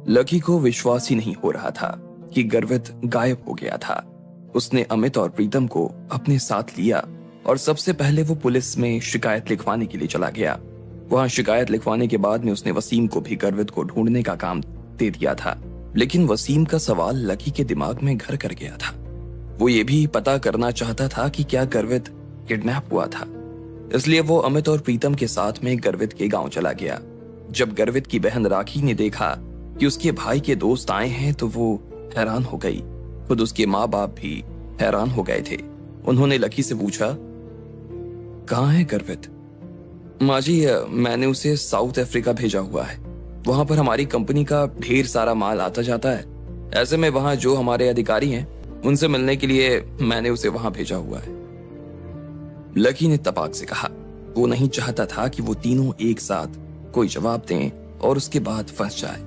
Lucky को विश्वास ही नहीं हो रहा था कि गर्वित गायब हो गया था। उसने अमित और प्रीतम को अपने साथ लिया और सबसे पहले वो पुलिस में शिकायत लिखवाने के लिए चला गया। वहां शिकायत लिखवाने के बाद में उसने वसीम को भी गर्वित को ढूंढने का काम दे दिया था, लेकिन वसीम का सवाल लकी के दिमाग में घर कर गया था। वो ये भी पता करना चाहता था कि क्या गर्वित किडनैप हुआ था। इसलिए वो अमित और प्रीतम के साथ में गर्वित के गांव चला गया। जब गर्वित की बहन राखी ने देखा कि उसके भाई के दोस्त आए हैं तो वो हैरान हो गई। खुद उसके माँ बाप भी हैरान हो गए थे। उन्होंने लकी से पूछा, कहाँ है गर्वित? माँ जी, मैंने उसे साउथ अफ्रीका भेजा हुआ है। वहां पर हमारी कंपनी का ढेर सारा माल आता जाता है। ऐसे में वहां जो हमारे अधिकारी हैं उनसे मिलने के लिए मैंने उसे वहां भेजा हुआ है। लकी ने तपाक से कहा। वो नहीं चाहता था कि वो तीनों एक साथ कोई जवाब दें और उसके बाद फंस जाए।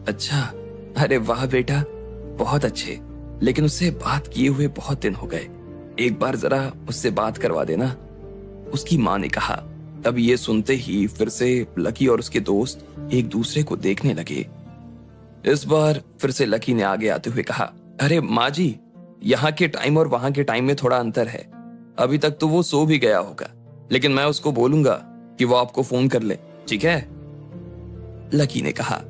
अच्छा, अरे वाह बेटा, बहुत अच्छे, लेकिन उससे बात किए हुए बहुत दिन हो गए। एक बार जरा उससे बात करवा देना, उसकी माँ ने कहा। अब ये सुनते ही फिर से लकी और उसके दोस्त एक दूसरे को देखने लगे। इस बार फिर से लकी ने आगे आते हुए कहा, अरे माँ जी, यहाँ के टाइम और वहां के टाइम में थोड़ा अंतर है। अभी तक तो वो सो भी गया होगा, लेकिन मैं उसको बोलूंगा कि वो आपको फोन कर ले, ठीक है? लकी ने कहा।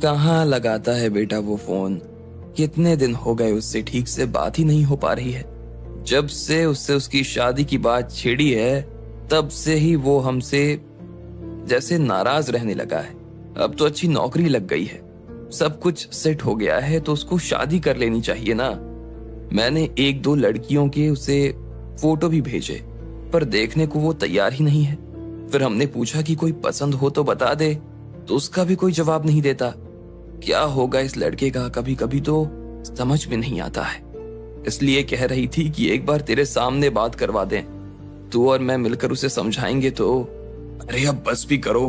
कहाँ लगाता है बेटा वो फोन? कितने दिन हो गए उससे ठीक से बात ही नहीं हो पा रही है। जब से उससे उसकी शादी की बात छेड़ी है तब से ही वो हमसे जैसे नाराज रहने लगा है। अब तो अच्छी नौकरी लग गई है, सब कुछ सेट हो गया है, तो उसको शादी कर लेनी चाहिए ना। मैंने एक दो लड़कियों के उसे फोटो भी भेजे, पर देखने को वो तैयार ही नहीं है। फिर हमने पूछा कि कोई पसंद हो तो बता दे, तो उसका भी कोई जवाब नहीं देता। क्या होगा इस लड़के का, कभी कभी तो समझ में नहीं आता है। इसलिए कह रही थी कि एक बार तेरे सामने बात करवा दें, तू और मैं मिलकर उसे समझाएंगे तो। अरे अब बस भी करो,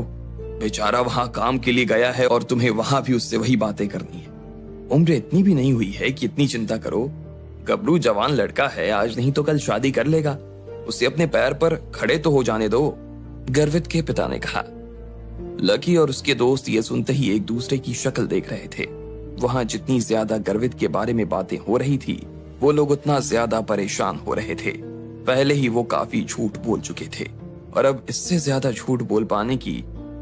बेचारा वहां काम के लिए गया है और तुम्हें वहां भी उससे वही बातें करनी है। उम्र इतनी भी नहीं हुई है कि इतनी चिंता करो। गबरू जवान लड़का है, आज नहीं तो कल शादी कर लेगा। उसे अपने पैर पर खड़े तो हो जाने दो, गर्वित के पिता ने कहा। लकी और उसके दोस्त ये सुनते ही एक दूसरे की शक्ल देख रहे थे। वहां जितनी ज्यादा गर्वित के बारे में बातें हो रही थी, वो लोग उतना ज्यादा परेशान हो रहे थे। पहले ही वो काफी झूठ बोल चुके थे और अब इससे ज्यादा झूठ बोल पाने की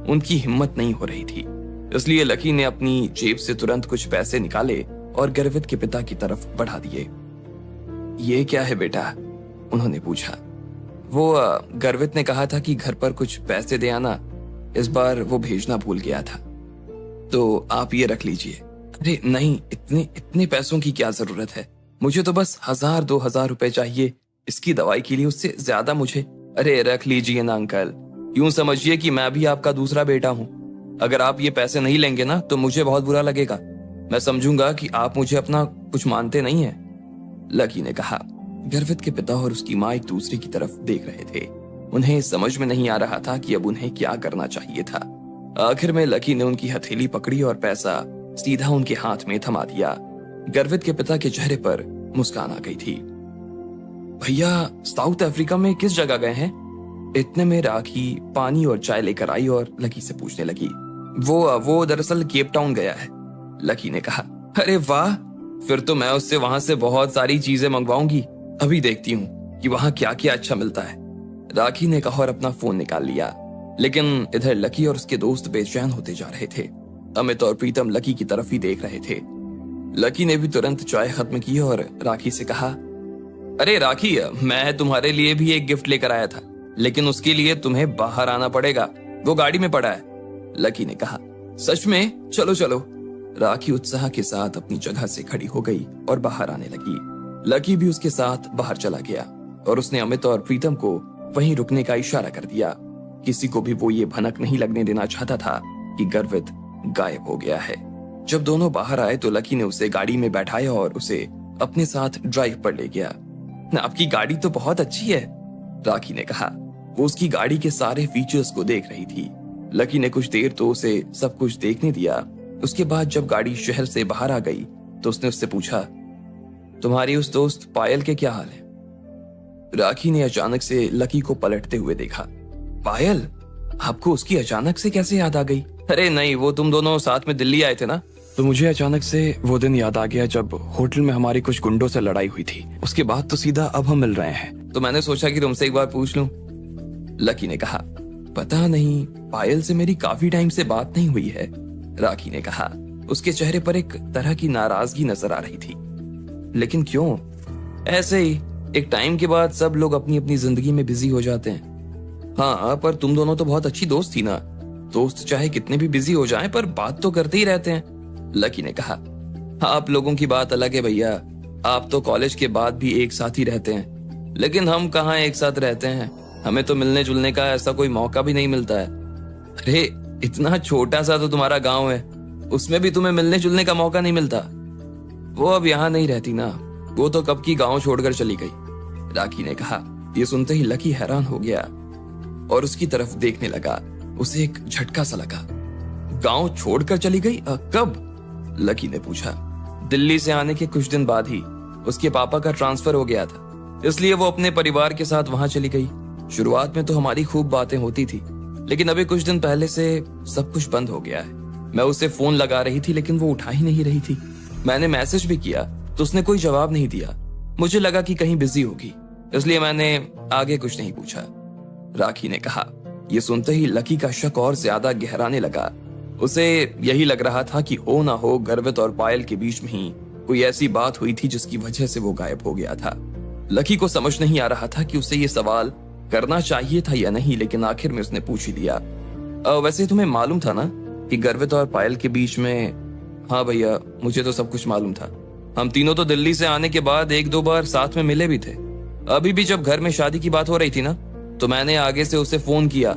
उनकी हिम्मत नहीं हो रही थी। इसलिए लकी ने अपनी जेब से तुरंत कुछ पैसे निकाले और गर्वित के पिता की तरफ बढ़ा दिए। ये क्या है बेटा? उन्होंने पूछा। वो गर्वित ने कहा था कि घर पर कुछ पैसे दे आना, इस बार वो भेजना भूल गया था, तो आप ये रख लीजिए। अरे नहीं, इतने पैसों की क्या जरूरत है? मुझे तो बस 1000-2000 रुपए चाहिए इसकी दवाई के लिए, उससे ज्यादा मुझे। अरे रख लीजिए ना अंकल, यूं समझिए कि मैं भी आपका दूसरा बेटा हूं। अगर आप ये पैसे नहीं लेंगे ना तो मुझे बहुत बुरा लगेगा। मैं समझूंगा कि आप मुझे अपना कुछ मानते नहीं है, लकी ने कहा। गर्वित के पिता और उसकी माँ एक दूसरे की तरफ देख रहे थे। उन्हें समझ में नहीं आ रहा था कि अब उन्हें क्या करना चाहिए था। आखिर में लकी ने उनकी हथेली पकड़ी और पैसा सीधा उनके हाथ में थमा दिया। गर्वित के पिता के चेहरे पर मुस्कान आ गई थी। भैया साउथ अफ्रीका में किस जगह गए हैं? इतने में राखी पानी और चाय लेकर आई और लकी से पूछने लगी। वो दरअसल केप टाउन गया है, लकी ने कहा। अरे वाह, फिर तो मैं उससे वहां से बहुत सारी चीजें मंगवाऊंगी। अभी देखती हूँ कि वहां क्या क्या अच्छा मिलता है, राखी ने कहा और अपना फोन निकाल लिया। लेकिन इधर लकी और उसके दोस्त बेचैन होते जा रहे थे। अमित और प्रीतम लकी की तरफ ही देख रहे थे। लकी ने भी तुरंत चाय खत्म की और राखी से कहा, अरे राखी, मैं तुम्हारे लिए भी एक गिफ्ट लेकर आया था, लेकिन उसके लिए तुम्हें बाहर आना पड़ेगा, वो गाड़ी में पड़ा है, लकी ने कहा। सच में? चलो चलो। राखी उत्साह के साथ अपनी जगह से खड़ी हो गई और बाहर आने लगी। लकी भी उसके साथ बाहर चला गया और उसने अमित और प्रीतम को वहीं रुकने का इशारा कर दिया। किसी को भी वो ये भनक नहीं लगने देना चाहता था कि गर्वित गायब हो गया है। जब दोनों बाहर आए तो लकी ने उसे गाड़ी में बैठाया और उसे अपने साथ ड्राइव पर ले गया। आपकी गाड़ी तो बहुत अच्छी है, राखी ने कहा। वो उसकी गाड़ी के सारे फीचर्स को देख रही थी। लकी ने कुछ देर तो उसे सब कुछ देखने दिया। उसके बाद जब गाड़ी शहर से बाहर आ गई तो उसने उससे पूछा, तुम्हारी उस दोस्त पायल के क्या हाल है? राखी ने अचानक से लकी को पलटते हुए देखा। पायल? आपको उसकी अचानक से कैसे याद आ गई? अरे नहीं, वो तुम दोनों साथ में दिल्ली आए थे ना। तो मुझे अचानक से वो दिन याद आ गया जब होटल में हमारी कुछ गुंडों से लड़ाई हुई थी। उसके बाद तो सीधा अब हम मिल रहे हैं, तो मैंने सोचा कि तुमसे एक बार पूछ लूं। लकी ने कहा, पता नहीं, पायल से मेरी काफी टाइम से बात नहीं हुई है। राखी ने कहा। उसके चेहरे पर एक तरह की नाराजगी नजर आ रही थी। लेकिन क्यों? ऐसे ही, एक टाइम के बाद सब लोग अपनी अपनी जिंदगी में बिजी हो जाते हैं। हाँ, पर तुम दोनों तो बहुत अच्छी दोस्त थी ना। दोस्त चाहे कितने भी बिजी हो जाएं, पर बात तो करते ही रहते हैं। लकी ने कहा, हाँ, आप लोगों की बात अलग है भैया। आप तो कॉलेज के बाद भी एक साथ ही रहते हैं, लेकिन हम कहाँ एक साथ रहते हैं। हमें तो मिलने जुलने का ऐसा कोई मौका भी नहीं मिलता है। अरे, इतना छोटा सा तो तुम्हारा गांव है, उसमें भी तुम्हें मिलने जुलने का मौका नहीं मिलता। वो अब यहाँ नहीं रहती ना, वो तो कब की गांव छोड़कर चली गई। राखी ने कहा। ये सुनते ही लकी हैरान हो गया और उसकी तरफ देखने लगा। उसे एक झटका सा लगा। गांव छोड़कर चली गई? कब? लकी ने पूछा। दिल्ली से आने के कुछ दिन बाद ही उसके पापा का ट्रांसफर हो गया था, इसलिए वो अपने परिवार के साथ वहां चली गई। शुरुआत में तो हमारी खूब बातें होती थी, लेकिन अभी कुछ दिन पहले से सब कुछ बंद हो गया है। मैं उसे फोन लगा रही थी, लेकिन वो उठा ही नहीं रही थी। मैंने मैसेज भी किया तो उसने कोई जवाब नहीं दिया। मुझे लगा कि कहीं बिजी होगी, इसलिए मैंने आगे कुछ नहीं पूछा। राखी ने कहा। यह सुनते ही लकी का शक और ज्यादा गहराने लगा। उसे यही लग रहा था कि हो ना हो गर्वित और पायल के बीच में ही कोई ऐसी बात हुई थी जिसकी वजह से वो गायब हो गया था। लकी को समझ नहीं आ रहा था कि उसे ये सवाल करना चाहिए था या नहीं, लेकिन आखिर में उसने पूछ ही दिया। वैसे तुम्हें मालूम था ना कि गर्वित और पायल के बीच में? हाँ भैया, मुझे तो सब कुछ मालूम था। हम तीनों तो दिल्ली से आने के बाद एक दो बार साथ में मिले भी थे। अभी भी जब घर में शादी की बात हो रही थी ना, तो मैंने आगे से उसे फोन किया।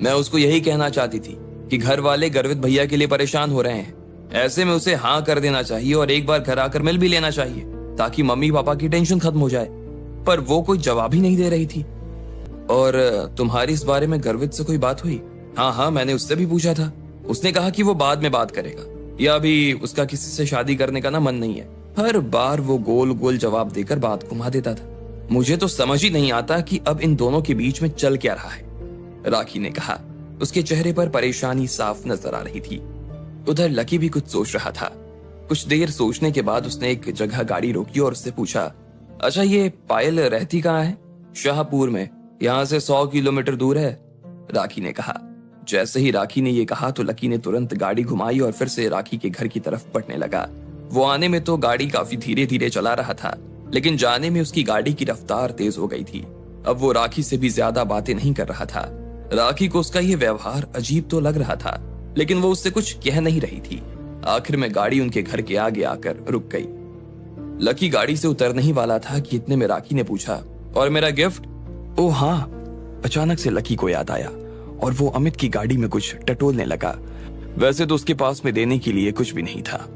मैं उसको यही कहना चाहती थी कि घर वाले गर्वित भैया के लिए परेशान हो रहे हैं। ऐसे में उसे हाँ कर देना चाहिए और एक बार घर आकर मिल भी लेना चाहिए, ताकि मम्मी पापा की टेंशन खत्म हो जाए। पर वो कोई जवाब ही नहीं दे रही थी। और तुम्हारी इस बारे में गर्वित से कोई बात हुई? हाँ, मैंने उससे भी पूछा था। उसने कहा कि वो बाद में बात करेगा, या अभी उसका किसी से शादी करने का ना मन नहीं है। हर बार वो गोल गोल जवाब देकर बात घुमा देता था। मुझे तो समझ ही नहीं आता कि अब इन दोनों के बीच में चल क्या रहा है। राखी ने कहा। उसके चेहरे पर परेशानी साफ नजर आ रही थी। उधर लकी भी कुछ सोच रहा था। कुछ देर सोचने के बाद उसने एक जगह गाड़ी रोकी और उससे पूछा, अच्छा, ये पायल रहती कहाँ है? शाहपुर में, यहाँ से 100 किलोमीटर दूर है। राखी ने कहा। जैसे ही राखी ने ये कहा तो लकी ने तुरंत गाड़ी घुमाई और फिर से राखी के घर की तरफ बढ़ने लगा। वो आने में तो गाड़ी काफी धीरे धीरे चला रहा था, लेकिन जाने में उसकी गाड़ी की रफ्तार तेज हो गई थी। अब वो राखी से भी ज्यादा बातें नहीं कर रहा था। राखी को उसका ये व्यवहार अजीब तो लग रहा था, लेकिन वो उससे कुछ कह नहीं रही थी। आखिर में गाड़ी उनके घर के आगे आकर रुक गई। लकी गाड़ी से उतरने ही वाला था कि इतने में राखी ने पूछा, और मेरा गिफ्ट? ओह हाँ। अचानक से लकी को याद आया और वो अमित की गाड़ी में कुछ टटोलने लगा। वैसे तो उसके पास में देने के लिए कुछ भी नहीं था,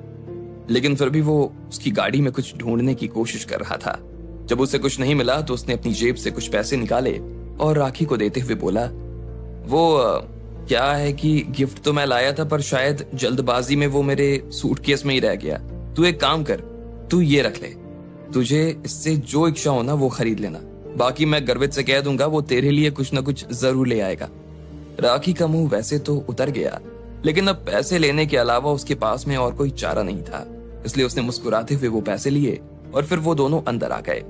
लेकिन फिर भी वो उसकी गाड़ी में कुछ ढूंढने की कोशिश कर रहा था। जब उसे कुछ नहीं मिला तो उसने अपनी जेब से कुछ पैसे निकाले और राखी को देते हुए बोला, वो क्या है कि गिफ्ट तो मैं लाया था, पर शायद जल्दबाजी में वो मेरे सूटकेस में ही रह गया। तू एक काम कर, तू ये रख ले। तुझे इससे जो इच्छा हो ना वो खरीद लेना। बाकी मैं गर्वित से कह दूंगा, वो तेरे लिए कुछ ना कुछ जरूर ले आएगा। राखी का मुंह वैसे तो उतर गया, लेकिन अब पैसे लेने के अलावा उसके पास में और कोई चारा नहीं था, इसलिए उसने मुस्कुराते हुए वो पैसे लिए और फिर वो दोनों अंदर आ गए।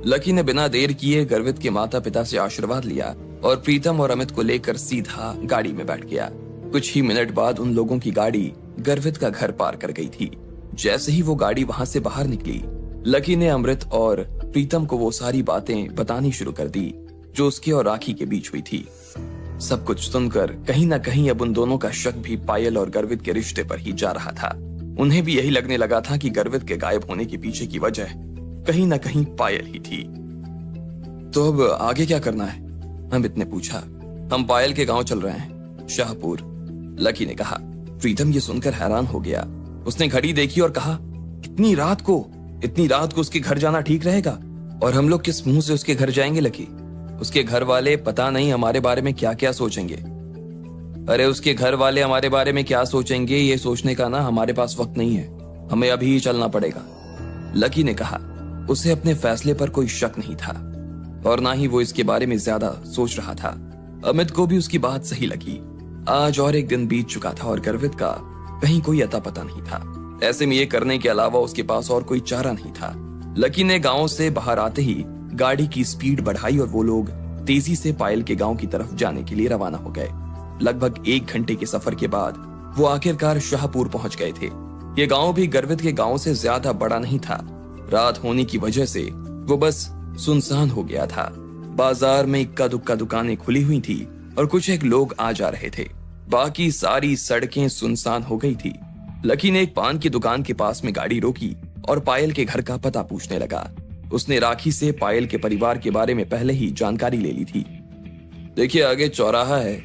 लकी ने बिना देर किए गर्वित के माता पिता से आशीर्वाद लिया और प्रीतम और अमित को लेकर सीधा गाड़ी में बैठ गया। कुछ ही मिनट बाद उन लोगों की गाड़ी गर्वित का घर पार कर गई थी। जैसे ही वो गाड़ी वहां से बाहर निकली, लकी ने अमृत और प्रीतम को वो सारी बातें बतानी शुरू कर दी जो उसके और राखी के बीच हुई थी। सब कुछ सुनकर कहीं ना कहीं अब उन दोनों का शक भी पायल और गर्वित के रिश्ते पर ही जा रहा था। उन्हें भी यही लगने लगा था कि गर्वित के गायब होने के पीछे की वजह कहीं ना कहीं पायल ही थी। तो अब आगे क्या करना है? अमित ने पूछा। हम पायल के गांव चल रहे हैं, शाहपुर, लकी ने कहा। प्रीतम ये सुनकर हैरान हो गया। उसने घड़ी देखी और कहा, इतनी रात को उसके घर जाना ठीक रहेगा? और हम लोग किस मुंह से उसके घर जाएंगे लकी? उसके घर वाले पता नहीं हमारे बारे में क्या क्या सोचेंगे। अरे उसके घर वाले हमारे बारे में क्या सोचेंगे ये सोचने का ना हमारे पास वक्त नहीं है, हमें अभी ही चलना पड़ेगा, लकी ने कहा। उसे अपने फैसले पर कोई शक नहीं था और ना ही वो इसके बारे में ज्यादा सोच रहा था। अमित को भी उसकी बात सही लगी। आज और एक दिन बीत चुका था और गर्वित का कहीं कोई अता पता नहीं था। ऐसे में ये करने के अलावा उसके पास और कोई चारा नहीं था। लकी ने गांव से बाहर आते ही गाड़ी की स्पीड बढ़ाई और वो लोग तेजी से पायल के गांव की तरफ जाने के लिए रवाना हो गए। लगभग 1 घंटे के सफर के बाद वो आखिरकार शाहपुर पहुंच गए थे। ये गांव भी गर्वित के गांव से ज्यादा बड़ा नहीं था। रात होने की वजह से वो बस सुनसान हो गया था। बाजार में इक्का दुक्का दुकानें खुली हुई थी और कुछ एक लोग आ जा रहे थे। बाकी सारी सड़कें सुनसान हो गई थी। लकी ने एक पान की दुकान के पास में गाड़ी रोकी और पायल के घर का पता पूछने लगा। उसने राखी से पायल के परिवार के बारे में पहले ही जानकारी ले ली थी। देखिए, आगे चौराहा है,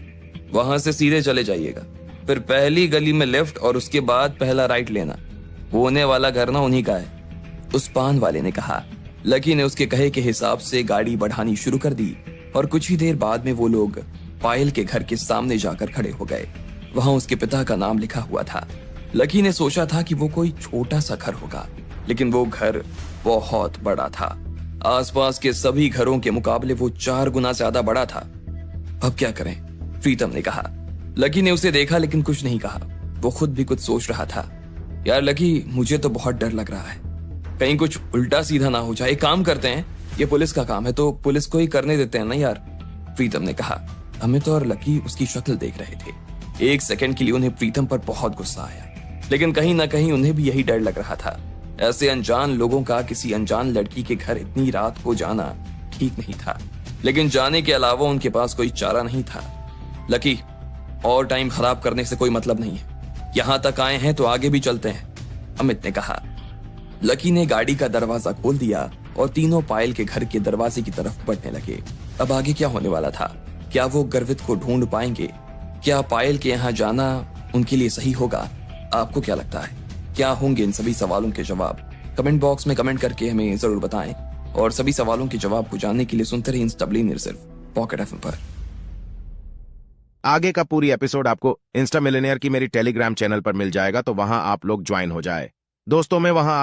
वहां से सीधे चले जाइएगा, फिर पहली गली में लेफ्ट और उसके बाद पहला राइट लेना। वो होने वाला घर ना उन्हीं का है, उस पान वाले ने कहा। लकी ने उसके कहे के हिसाब से गाड़ी बढ़ानी शुरू कर दी और कुछ ही देर बाद में वो लोग पायल के घर के सामने जाकर खड़े हो गए। वहां उसके पिता का नाम लिखा हुआ था। लकी ने सोचा था कि वो कोई छोटा सा घर होगा, लेकिन वो घर बहुत बड़ा था। आसपास के सभी घरों के मुकाबले वो 4 गुना ज्यादा बड़ा था। अब क्या करें, प्रीतम ने कहा। लकी ने उसे देखा लेकिन कुछ नहीं कहा। वो खुद भी कुछ सोच रहा था। यार लकी, मुझे तो बहुत डर लग रहा है, कहीं कुछ उल्टा सीधा ना हो जाए। एक काम करते हैं, ये पुलिस का काम है तो पुलिस को ही करने देते हैं ना यार, प्रीतम ने कहा। अमित और लकी उसकी शक्ल देख रहे थे। 1 सेकंड के लिए उन्हें प्रीतम पर बहुत गुस्सा आया, लेकिन कहीं ना कहीं उन्हें भी यही डर लग रहा था। ऐसे अनजान लोगों का किसी अनजान लड़की के घर इतनी रात को जाना ठीक नहीं था, लेकिन जाने के अलावा उनके पास कोई चारा नहीं था। लकी, और टाइम खराब करने से कोई मतलब नहीं है, यहां तक आए हैं तो आगे भी चलते हैं, अमित ने कहा। लकी ने गाड़ी का दरवाजा खोल दिया और तीनों पायल के घर के दरवाजे की तरफ बढ़ने लगे। अब आगे क्या होने वाला था? क्या वो गर्वित को ढूंढ पाएंगे? क्या पायल के यहाँ जाना उनके लिए सही होगा? आपको क्या लगता है, क्या होंगे इन सभी सवालों के जवाब? कमेंट बॉक्स में कमेंट करके हमें जरूर बताएं और सभी सवालों के जवाब को जानने के लिए सुनते रहिए इंस्टाब्लिनर सिर्फ पॉकेट एफएम पर। आगे का पूरी एपिसोड आपको इंस्टा मिलियनेयर की मेरी टेलीग्राम चैनल पर मिल जाएगा, तो वहां आप लोग ज्वाइन हो जाए। दोस्तों, मैं वहां आप